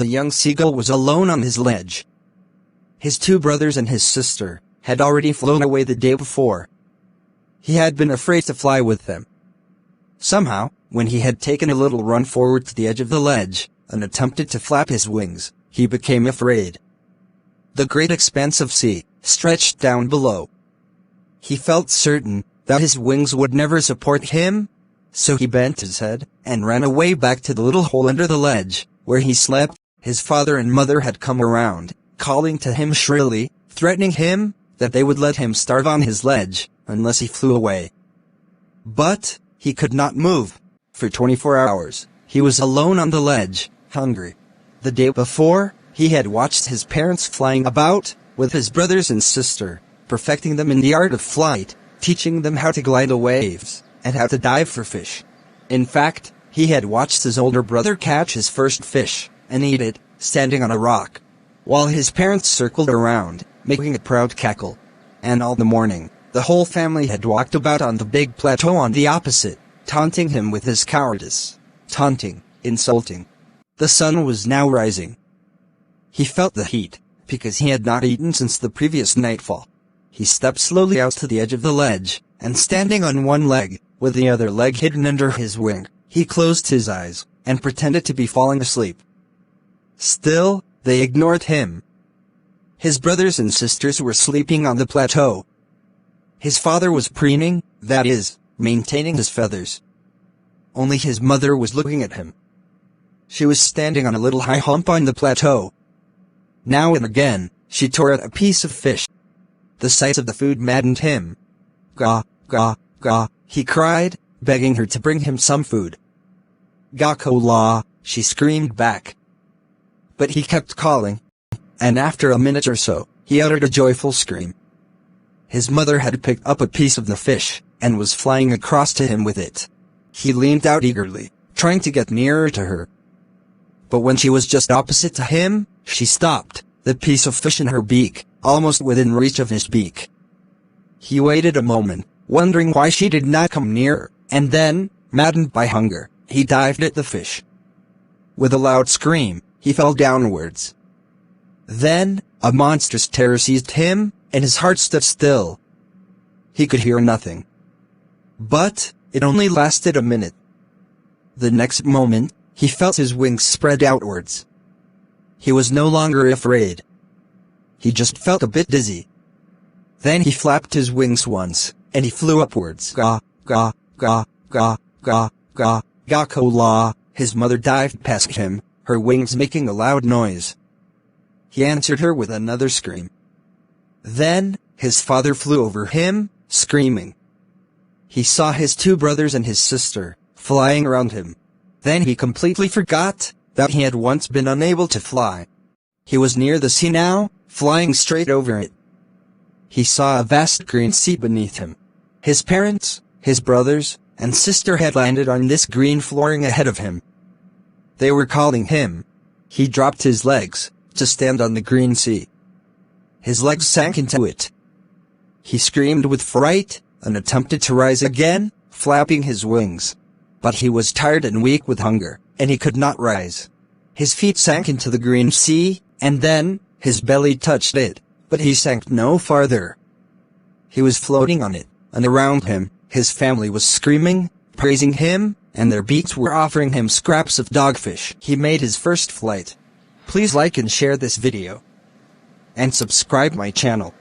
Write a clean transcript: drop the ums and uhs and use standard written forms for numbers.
The young seagull was alone on his ledge. His two brothers and his sister had already flown away the day before. He had been afraid to fly with them. Somehow, when he had taken a little run forward to the edge of the ledge, and attempted to flap his wings, he became afraid. The great expanse of sea stretched down below. He felt certain that his wings would never support him, so he bent his head and ran away back to the little hole under the ledge, where he slept. His father and mother had come around, calling to him shrilly, threatening him that they would let him starve on his ledge unless he flew away. But he could not move. For 24 hours, he was alone on the ledge, hungry. The day before, he had watched his parents flying about with his brothers and sister, perfecting them in the art of flight, teaching them how to glide the waves and how to dive for fish. In fact, he had watched his older brother catch his first fish and eat it, standing on a rock, while his parents circled around, making a proud cackle. And all the morning, the whole family had walked about on the big plateau on the opposite, taunting him with his cowardice. Taunting, insulting. The sun was now rising. He felt the heat, because he had not eaten since the previous nightfall. He stepped slowly out to the edge of the ledge, and standing on one leg, with the other leg hidden under his wing, he closed his eyes, and pretended to be falling asleep. Still, they ignored him. His brothers and sisters were sleeping on the plateau. His father was preening, that is, maintaining his feathers. Only his mother was looking at him. She was standing on a little high hump on the plateau. Now and again, she tore at a piece of fish. The sight of the food maddened him. "Gah, gah, gah," he cried, begging her to bring him some food. "Gah-ko-la," she screamed back. But he kept calling, and after a minute or so, he uttered a joyful scream. His mother had picked up a piece of the fish, and was flying across to him with it. He leaned out eagerly, trying to get nearer to her. But when she was just opposite to him, she stopped, the piece of fish in her beak, almost within reach of his beak. He waited a moment, wondering why she did not come nearer, and then, maddened by hunger, he dived at the fish. With a loud scream, he fell downwards. Then, a monstrous terror seized him, and his heart stood still. He could hear nothing. But it only lasted a minute. The next moment, he felt his wings spread outwards. He was no longer afraid. He just felt a bit dizzy. Then he flapped his wings once, and he flew upwards. "Gah, gah, gah, gah, gah, gah, gah-ko-la." His mother dived past him, her wings making a loud noise. He answered her with another scream. Then, his father flew over him, screaming. He saw his two brothers and his sister, flying around him. Then he completely forgot that he had once been unable to fly. He was near the sea now, flying straight over it. He saw a vast green sea beneath him. His parents, his brothers, and sister had landed on this green flooring ahead of him. They were calling him. He dropped his legs to stand on the green sea. His legs sank into it. He screamed with fright and attempted to rise again, flapping his wings. But he was tired and weak with hunger, and he could not rise. His feet sank into the green sea, and then, his belly touched it, but he sank no farther. He was floating on it, and around him, his family was screaming, praising him, and their beaks were offering him scraps of dogfish. He made his first flight. Please like and share this video. And subscribe my channel.